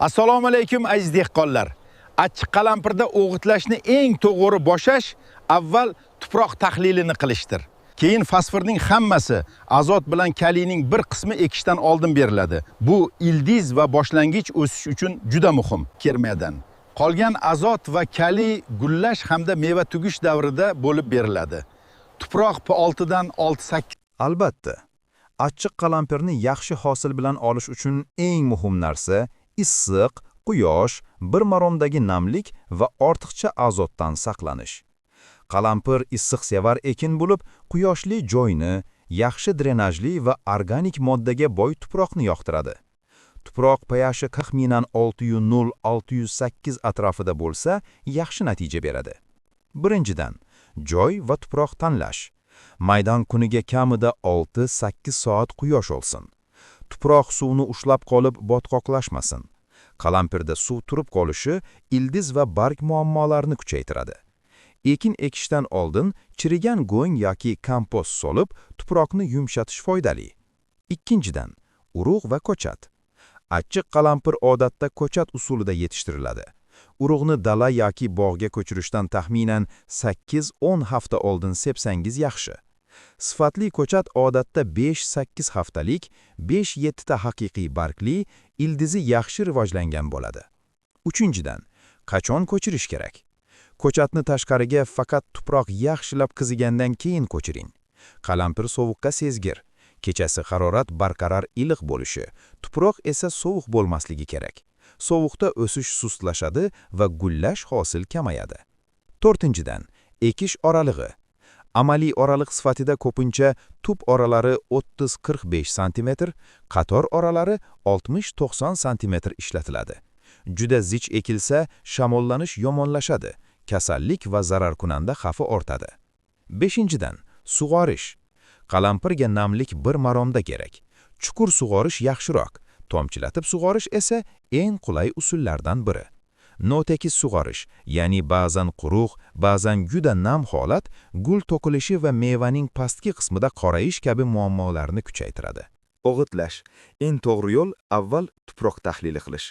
Assalomu alaykum aziz dehqonlar. Achchiq qalampirda o'g'itlashni eng to'g'ri boshlash avval tuproq tahlilini qilishdir. Keyin fosforning hammasi azot bilan kalining bir qismi ekishdan oldin beriladi. Bu ildiz va boshlang'ich o'sish uchun juda muhim. Kermadan qolgan azot va kali gullash hamda meva tugish davrida bo'lib beriladi. Tuproq P6 dan 6-8. Albatta, achchiq qalampirni yaxshi hosil bilan olish uchun eng muhim narsa issiq, quyosh, bir maromdagi namlik va ortiqcha azotdan saqlanish. Qalampir issiqsevar ekin bo'lib, quyoshli joyni, yaxshi drenajli va organik moddaga boy tuproqni yoqtiradi. Tuproq pH taxminan 6.0-608 atrofida bo'lsa, yaxshi natija beradi. Birinchidan, joy va tuproq tanlash. Maydon kuniga kamida 6-8 soat quyosh olsin. Tuproq suvni ushlab qolib botqoqlashmasin. Qalampirda suv turib qolishi ildiz va barg muammolarini kuchaytiradi. Ekin ekishdan oldin chirigan go'ng yoki kompost solib, tuproqni yumshatish foydali. Ikkinchidan, urug' va ko'chat. Achchiq qalampir odatda ko'chat usulida yetishtiriladi. Urug'ni dala yoki bog'ga ko'chirishdan taxminan 8-10 hafta oldin sepsangiz yaxshi. Sifatli ko'chat odatda 5-8 haftalik, 5-7 ta haqiqiy bargli, ildizi yaxshi rivojlangan bo'ladi. Uchinchidan, qachon ko'chirish kerak? Ko'chatni tashqariga faqat tuproq yaxshilab qizigandan keyin ko'chiring. Qalampir sovuqqa sezgir. Kechasi harorat barqaror iliq bo'lishi, tuproq esa sovuq bo'lmasligi kerak. Sovuqda o'sish sustlashadi va gullash hosil kamayadi. To'rtinchidan, ekish oralig'i. Amaliy oraliq sifatida ko'pincha tub oralari 30-45 cm, qator oralari 60-90 cm ishlatiladi. Juda zich ekilsa, shamollanish yomonlashadi, kasallik va zararkunanda xavfi ortadi. Beshinchidan, sug'orish. Qalampirga namlik bir maromda kerak. Chuqur sug'orish yaxshiroq, tomchilatib sug'orish esa eng qulay usullardan biri. Notekis sug'orish, ya'ni ba'zan quruq, ba'zan juda nam holat, gul to'kilishi va mevaning pastki qismida qorayish kabi muammolarni kuchaytiradi. O'g'itlash. Eng to'g'ri yo'l avval tuproq tahlili qilish.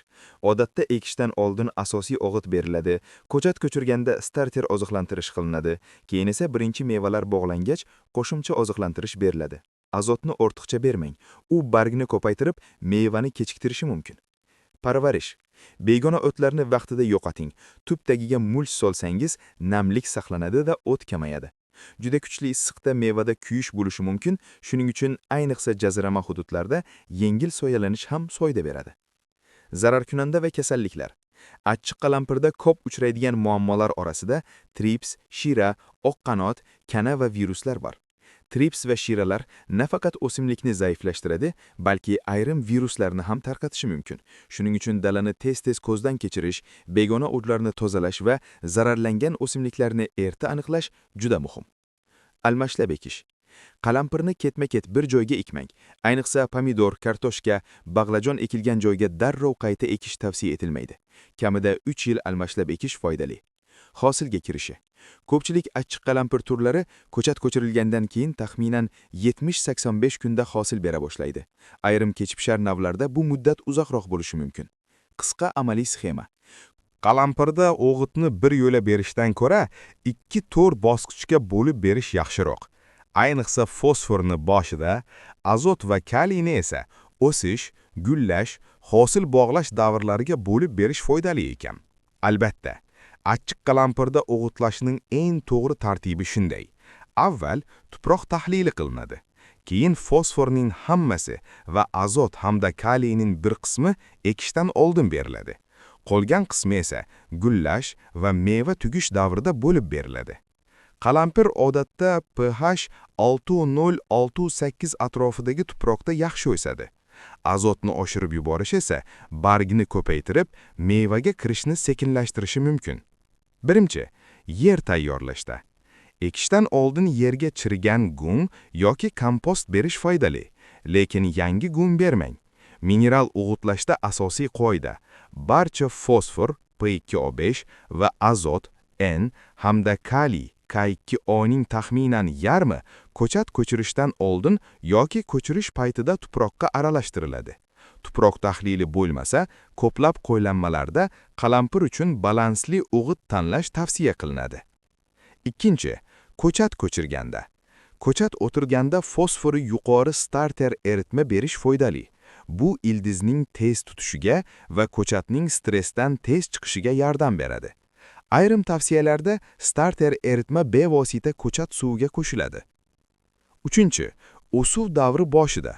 Odatda ekishdan oldin asosiy o'g'it beriladi, ko'chat ko'chirganda starter oziqlantirish qilinadi, keyin esa birinchi mevalar bog'langach qo'shimcha oziqlantirish beriladi. Azotni ortiqcha bermang. U bargni ko'paytirib, mevani kechiktirishi mumkin. Parvarish. Begona o'tlarni vaqtida yo'qoting. Tub tagiga mulch solsangiz, namlik saqlanadi va o't kamayadi. Juda kuchli issiqda mevada kuyish bo'lishi mumkin, shuning uchun ayniqsa jazirama hududlarda yengil soyalanish ham foyda beradi. Zararkunanda va kasalliklar. Achchiq qalampirda ko'p uchraydigan muammolar orasida trips, shira, oq qanot, kana va viruslar bor. Trips va shiralar nafaqat o'simlikni zaiflashtiradi, balki ayrim viruslarni ham tarqatishi mumkin. Shuning uchun dalani tez-tez ko'zdan kechirish, begona o'tlarni tozalash va zararlangan o'simliklarni erta aniqlash juda muhim. Almashlab ekish. Qalampirni ketma-ket bir joyga ekmang. Ayniqsa pomidor, kartoshka, baqlajon ekilgan joyga darrov qayta ekish tavsiya etilmaydi. Kamida 3 yil almashlab ekish foydali. Hosilga kirishi. Ko'pchilik achchiq qalampir turlari ko'chat ko'chirilgandan keyin taxminan 70-85 kunda hosil bera boshlaydi. Ayrim kechpishar navlarda bu muddat uzoqroq bo'lishi mumkin. Qisqa amaliy sxema. Qalampirda o'g'itni bir yo'la berishdan ko'ra 2-4 bosqichga bo'lib berish yaxshiroq. Ayniqsa fosforni boshida, azot va kaliyni esa o'sish, gullash, hosil bog'lash davrlariga bo'lib berish foydali ekan. Albatta, achchiq qalampirda o'g'itlashning eng to'g'ri tartibi shunday. Avval tuproq tahlili qilinadi. Keyin fosforning hammasi va azot hamda kaliyning bir qismi ekishdan oldin beriladi. Qolgan qismi esa gullash va meva tugish davrida bo'lib beriladi. Qalampir odatda pH 6.0-6.8 atrofidagi tuproqda yaxshi o'sadi. Azotni oshirib yuborish esa bargni ko'paytirib, mevaga kirishni sekinlashtirishi mumkin. Birinchi, yer tayyorlashda. Ekishdan oldin yerga chirigan gung yoki kompost berish foydali, lekin yangi gung bermang. Mineral o'g'itlashda asosiy qoida: barcha fosfor P2O5 va azot N hamda kaliy K2O ning taxminan yarmi ko'chat ko'chirishdan oldin yoki ko'chirish paytida tuproqqa aralashtiriladi. tuproq tahlili bo'lmasa, ko'plab qo'llanmalarda qalampir uchun balansli o'g'it tanlash tavsiya qilinadi. Ikkinchi, ko'chat ko'chirganda. Ko'chat o'tirganda fosfori yuqori starter eritma berish foydali. Bu ildizning tez tutishiga va ko'chatning stressdan tez chiqishiga yordam beradi. Ayrim tavsiyalarda starter eritma bevosita ko'chat suviga qo'shiladi. Uchinchi, o'suv davri boshida.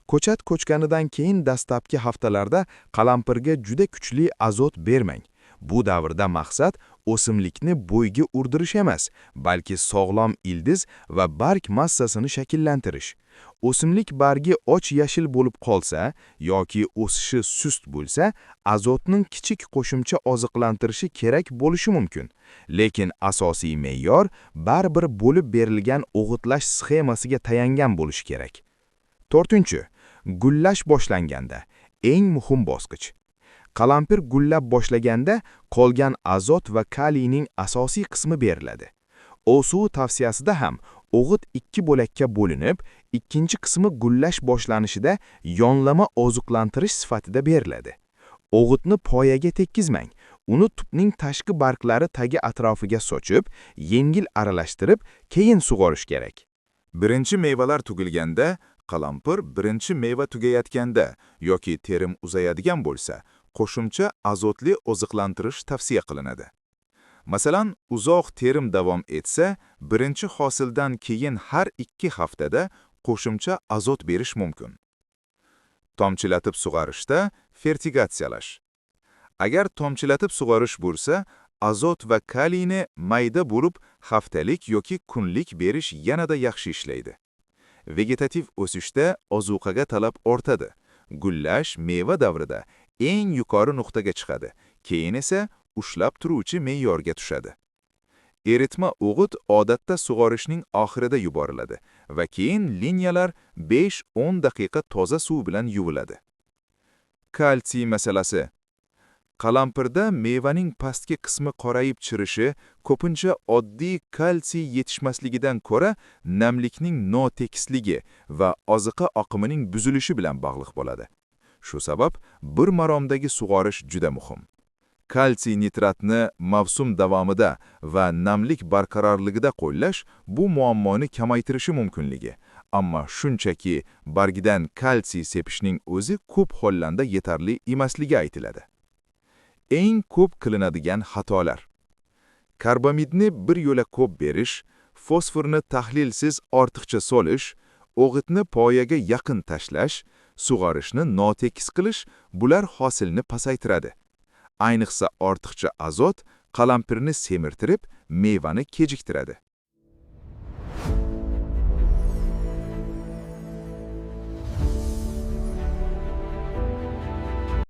Ko'chat ko'chganidan keyin dastlabki haftalarda qalampirga juda kuchli azot bermang. Bu davrda maqsad o'simlikni bo'yga urdirish emas, balki sog'lom ildiz va barg massasini shakllantirish. O'simlik bargi och yashil bo'lib qolsa yoki o'sishi sust bo'lsa, azotning kichik qo'shimcha oziqlantirishi kerak bo'lishi mumkin. Lekin asosiy me'yor baribir bo'lib berilgan o'g'itlash sxemasiga tayangan bo'lishi kerak. To'rtinchi, gullash boshlanganda eng muhim bosqich. Qalampir gullab boshlaganda qolgan azot va kaliyning asosiy qismi beriladi. O'suv tavsiyasida ham o'g'it 2 bo'lakka bo'linib, ikkinchi qismi gullash boshlanishida yonlama oziqlantirish sifatida beriladi. O'g'itni poyaga tekkizmang. Uni tubning tashqi barglari tagi atrofiga sochib, yengil aralashtirib, keyin sug'orish kerak. Birinchi meyvalar tugilganda, qalampir birinchi meyva tugayotganda yoki terim uzayadigan bo'lsa, qo'shimcha azotli oziqlantirish tavsiya qilinadi. Masalan, uzoq terim davom etsa, birinchi hosildan keyin har 2 haftada qo'shimcha azot berish mumkin. Tomchilatib sug'orishda fertigatsiyalash. Agar tomchilatib sug'orish bo'lsa, azot va kaliyni mayda bo'lib haftalik yoki kunlik berish yanada yaxshi ishlaydi. Vegetativ o'sishda ozuqaga talab ortadi. Gullash meva davrida eng yuqori nuqtaga chiqadi, keyin esa ushlab turuvchi me'yorga tushadi. Eritma o'g'it odatda sug'orishning oxirida yuboriladi va keyin liniyalar 5-10 daqiqa toza suv bilan yuviladi. Kalsiy masalasi. Qalampirda mevaning pastki qismi qorayib chirishi ko'pincha oddiy kalsiy yetishmasligidan ko'ra namlikning notekisligi va oziqa oqimining buzilishi bilan bog'liq bo'ladi. Shu sabab bir maromdagi sug'orish juda muhim. Kalsiy nitratni mavsum davomida va namlik barqarorligida qo'llash bu muammoni kamaytirishi mumkinligi, ammo shunchaki bargidan kalsiy sepishning o'zi ko'p hollarda yetarli emasligi aytiladi. Eng ko'p qilinadigan xatolar. Karbamidni bir yo'la ko'p berish, fosforni tahlilsiz ortiqcha solish, o'g'itni poyaga yaqin tashlash, sug'orishni notekis qilish bular hosilni pasaytiradi. Ayniqsa ortiqcha azot qalampirni semirtirib, mevani kechiktiradi.